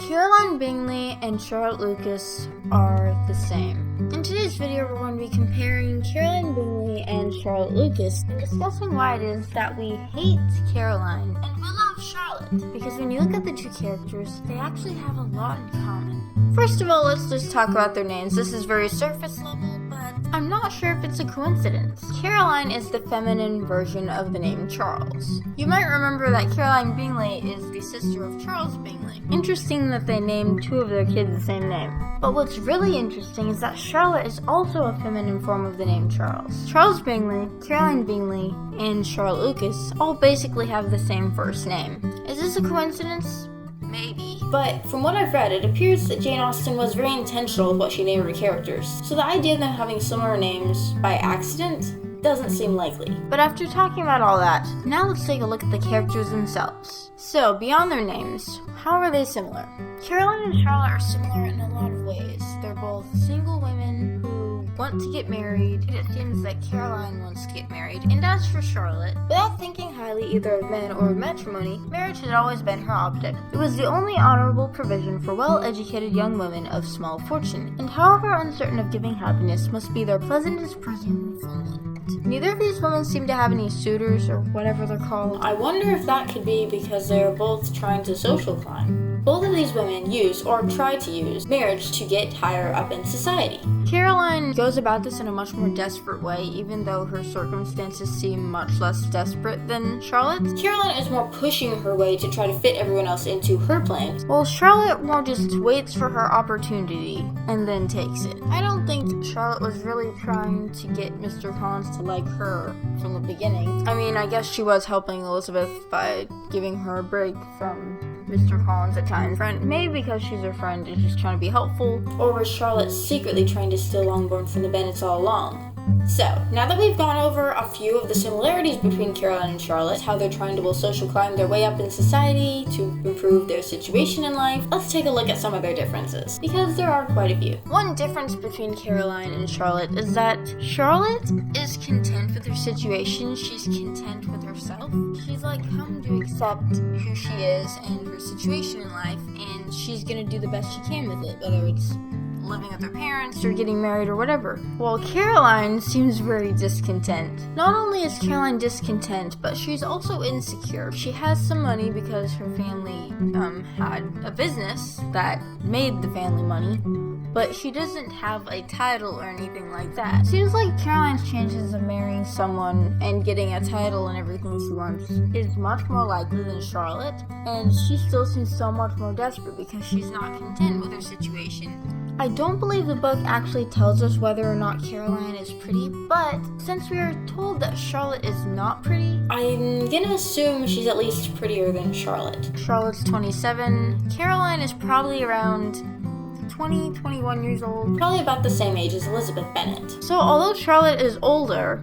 Caroline Bingley and Charlotte Lucas are the same. In today's video, we're going to be comparing Caroline Bingley and Charlotte Lucas and discussing why it is that we hate Caroline and we love Charlotte. Because when you look at the two characters, they actually have a lot in common. First of all, let's just talk about their names. This is very surface level, but I'm not sure if it's a coincidence. Caroline is the feminine version of the name Charles. You might remember that Caroline Bingley is the sister of Charles Bingley. Interesting that they named two of their kids the same name. But what's really interesting is that Charlotte is also a feminine form of the name Charles. Charles Bingley, Caroline Bingley, and Charlotte Lucas all basically have the same first name. Is this a coincidence? Maybe. But from what I've read, it appears that Jane Austen was very intentional with what she named her characters. So the idea of them having similar names by accident doesn't seem likely. But after talking about all that, now let's take a look at the characters themselves. So, beyond their names, how are they similar? Caroline and Charlotte are similar in a lot of ways. They're both single women who want to get married, and it seems that Caroline wants to get married. And as for Charlotte, without thinking highly either of men or of matrimony, marriage had always been her object. It was the only honorable provision for well-educated young women of small fortune, and however uncertain of giving happiness must be their pleasantest presumed fulfillment. Neither of these women seem to have any suitors or whatever they're called. I wonder if that could be because they are both trying to social climb. Both of these women use, or try to use, marriage to get higher up in society. Caroline goes about this in a much more desperate way, even though her circumstances seem much less desperate than Charlotte's. Caroline is more pushing her way to try to fit everyone else into her plans, while Charlotte more just waits for her opportunity and then takes it. I don't think Charlotte was really trying to get Mr. Collins to like her from the beginning. I mean, I guess she was helping Elizabeth by giving her a break from Mr. Collins at times. Maybe because she's her friend and just trying to be helpful, or was Charlotte secretly trying to steal Longbourn from the Bennets all along? So, now that we've gone over a few of the similarities between Caroline and Charlotte, how they're trying to social climb their way up in society to improve their situation in life, let's take a look at some of their differences, because there are quite a few. One difference between Caroline and Charlotte is that Charlotte is content with her situation. She's content with herself. She's come to accept who she is and her situation in life, and she's gonna do the best she can with it, whether it's living with her parents or getting married or whatever. While Caroline seems very discontent. Not only is Caroline discontent, but she's also insecure. She has some money because her family had a business that made the family money, but she doesn't have a title or anything like that. Seems like Caroline's chances of marrying someone and getting a title and everything she wants is much more likely than Charlotte, and she still seems so much more desperate because she's not content with her situation. I don't believe the book actually tells us whether or not Caroline is pretty, but since we are told that Charlotte is not pretty, I'm gonna assume she's at least prettier than Charlotte. Charlotte's 27, Caroline is probably around 20, 21 years old, probably about the same age as Elizabeth Bennet. So although Charlotte is older,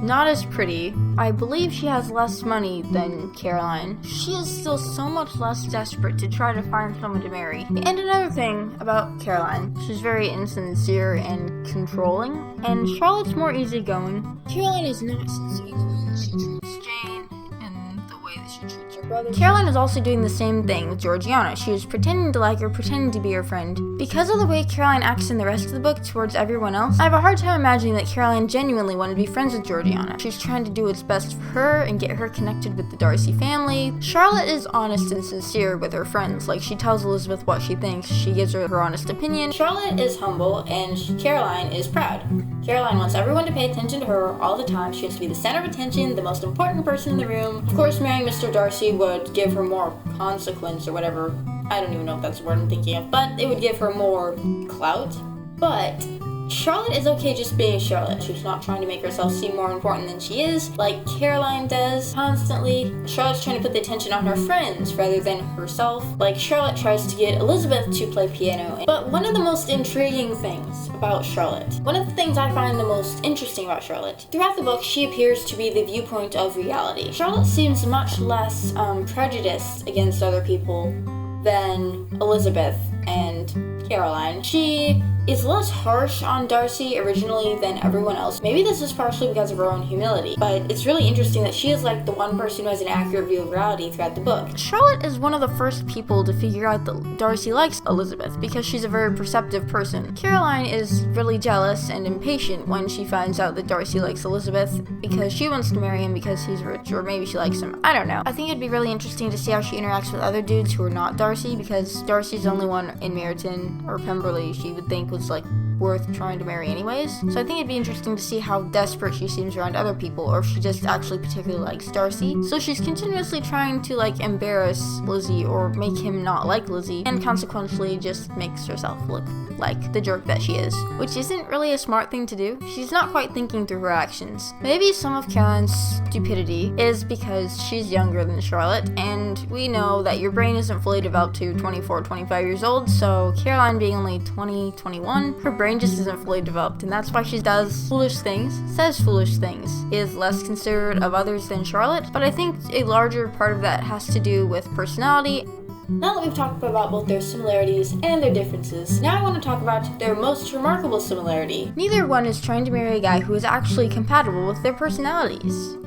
not as pretty, I believe she has less money than Caroline, she is still so much less desperate to try to find someone to marry. And another thing about Caroline, she's very insincere and controlling, and Charlotte's more easygoing. Caroline is not sincere in the way that she treats Jane and the way that she treats her brother. Caroline is also doing the same thing with Georgiana. She was pretending to like her, pretending to be her friend. Because of the way Caroline acts in the rest of the book towards everyone else, I have a hard time imagining that Caroline genuinely wanted to be friends with Georgiana. She's trying to do what's best for her and get her connected with the Darcy family. Charlotte is honest and sincere with her friends. She tells Elizabeth what she thinks, she gives her honest opinion. Charlotte is humble and Caroline is proud. Caroline wants everyone to pay attention to her all the time. She wants to be the center of attention, the most important person in the room. Of course, marrying Mr. Darcy would give her more consequence or whatever. I don't even know if that's the word I'm thinking of, but it would give her more clout. But Charlotte is okay just being Charlotte. She's not trying to make herself seem more important than she is, like Caroline does constantly. Charlotte's trying to put the attention on her friends rather than herself, like Charlotte tries to get Elizabeth to play piano. But one of the most intriguing things about Charlotte, one of the things I find the most interesting about Charlotte, throughout the book she appears to be the viewpoint of reality. Charlotte seems much less prejudiced against other people than Elizabeth and Caroline. She is less harsh on Darcy originally than everyone else. Maybe this is partially because of her own humility, but it's really interesting that she is like the one person who has an accurate view of reality throughout the book. Charlotte is one of the first people to figure out that Darcy likes Elizabeth because she's a very perceptive person. Caroline is really jealous and impatient when she finds out that Darcy likes Elizabeth because she wants to marry him because he's rich, or maybe she likes him. I don't know. I think it'd be really interesting to see how she interacts with other dudes who are not Darcy, because Darcy's the only one in Meryton or Pemberley she would think was like worth trying to marry anyways. So I think it'd be interesting to see how desperate she seems around other people, or if she just actually particularly likes Darcy. So she's continuously trying to like embarrass Lizzie or make him not like Lizzie, and consequently just makes herself look like the jerk that she is, which isn't really a smart thing to do. She's not quite thinking through her actions. Maybe some of Caroline's stupidity is because she's younger than Charlotte, and we know that your brain isn't fully developed to 24, 25 years old, so Caroline being only 20, 21, her brain just isn't fully developed, and that's why she does foolish things, says foolish things, is less considerate of others than Charlotte. But I think a larger part of that has to do with personality. Now that we've talked about both their similarities and their differences, now I want to talk about their most remarkable similarity. Neither one is trying to marry a guy who is actually compatible with their personalities.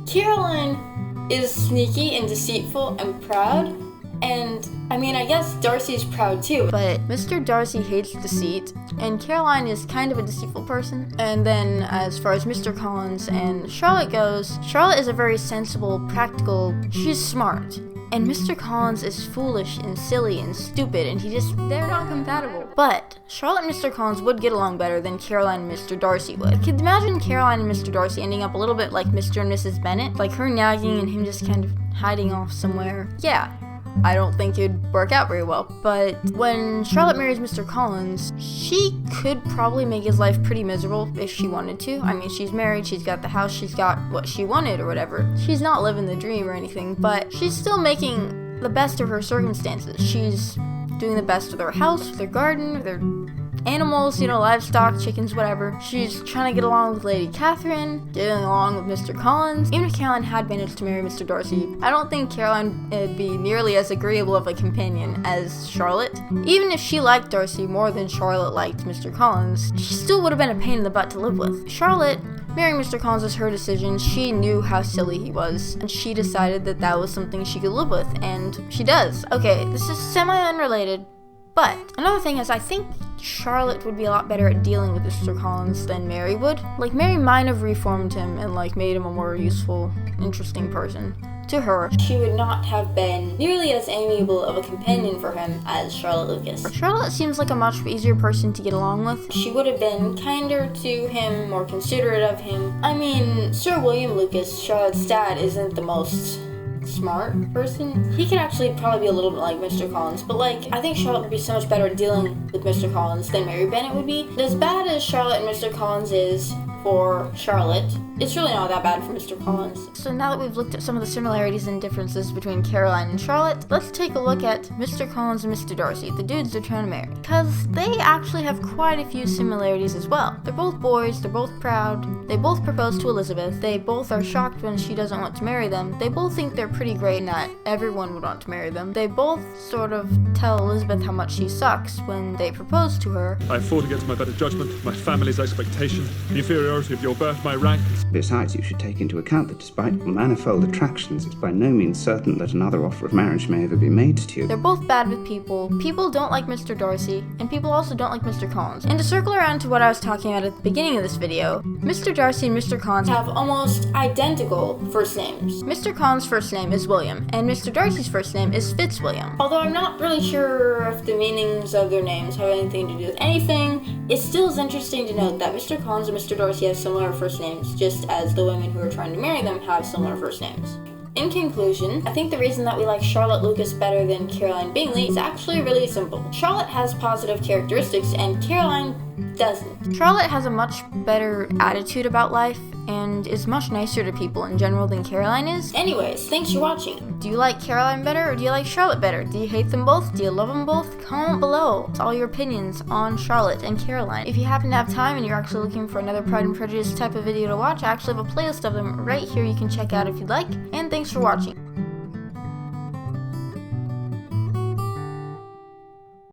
Caroline is sneaky and deceitful and proud, and I mean, I guess Darcy's proud too. But Mr. Darcy hates deceit, and Caroline is kind of a deceitful person. And then as far as Mr. Collins and Charlotte goes, Charlotte is a very sensible, practical, she's smart. And Mr. Collins is foolish and silly and stupid, and they're not compatible. But Charlotte and Mr. Collins would get along better than Caroline and Mr. Darcy would. Could imagine Caroline and Mr. Darcy ending up a little bit like Mr. and Mrs. Bennet, like her nagging and him just kind of hiding off somewhere. Yeah, I don't think it'd work out very well. But when Charlotte marries Mr. Collins, she could probably make his life pretty miserable if she wanted to. I mean, she's married, she's got the house, she's got what she wanted or whatever. She's not living the dream or anything, but she's still making the best of her circumstances. She's doing the best with her house, with her garden, with her animals, livestock, chickens, whatever. She's trying to get along with Lady Catherine, getting along with Mr. Collins. Even if Caroline had managed to marry Mr. Darcy, I don't think Caroline would be nearly as agreeable of a companion as Charlotte. Even if she liked Darcy more than Charlotte liked Mr. Collins, she still would have been a pain in the butt to live with. Charlotte, marrying Mr. Collins was her decision. She knew how silly he was, and she decided that that was something she could live with, and she does. Okay, this is semi-unrelated, but another thing is I think Charlotte would be a lot better at dealing with Mr. Collins than Mary would. Like, Mary might have reformed him and made him a more useful, interesting person. To her, she would not have been nearly as amiable of a companion for him as Charlotte Lucas. Charlotte seems like a much easier person to get along with. She would have been kinder to him, more considerate of him. I mean, Sir William Lucas, Charlotte's dad, isn't the most smart person. He could actually probably be a little bit like Mr. Collins, but I think Charlotte would be so much better at dealing with Mr. Collins than Mary Bennet would be. As bad as Charlotte and Mr. Collins is for Charlotte, it's really not that bad for Mr. Collins. So now that we've looked at some of the similarities and differences between Caroline and Charlotte, let's take a look at Mr. Collins and Mr. Darcy, the dudes they're trying to marry. Because they actually have quite a few similarities as well. They're both boys, they're both proud, they both propose to Elizabeth, they both are shocked when she doesn't want to marry them, they both think they're pretty great and that everyone would want to marry them. They both sort of tell Elizabeth how much she sucks when they propose to her. I fought against my better judgment, my family's expectation, the inferiority of your birth, my rank. Besides, you should take into account that despite manifold attractions, it's by no means certain that another offer of marriage may ever be made to you. They're both bad with people. People don't like Mr. Darcy, and people also don't like Mr. Collins. And to circle around to what I was talking about at the beginning of this video, Mr. Darcy and Mr. Collins have almost identical first names. Mr. Collins' first name is William, and Mr. Darcy's first name is Fitzwilliam. Although I'm not really sure if the meanings of their names have anything to do with anything, it still is interesting to note that Mr. Collins and Mr. Darcy have similar first names, just as the women who are trying to marry them have similar first names. In conclusion, I think the reason that we like Charlotte Lucas better than Caroline Bingley is actually really simple. Charlotte has positive characteristics and Caroline doesn't. Charlotte has a much better attitude about life and is much nicer to people in general than Caroline is. Anyways, thanks for watching. Do you like Caroline better or do you like Charlotte better? Do you hate them both? Do you love them both? Comment below all your opinions on Charlotte and Caroline. If you happen to have time and you're actually looking for another Pride and Prejudice type of video to watch, I actually have a playlist of them right here you can check out if you'd like. And thanks for watching.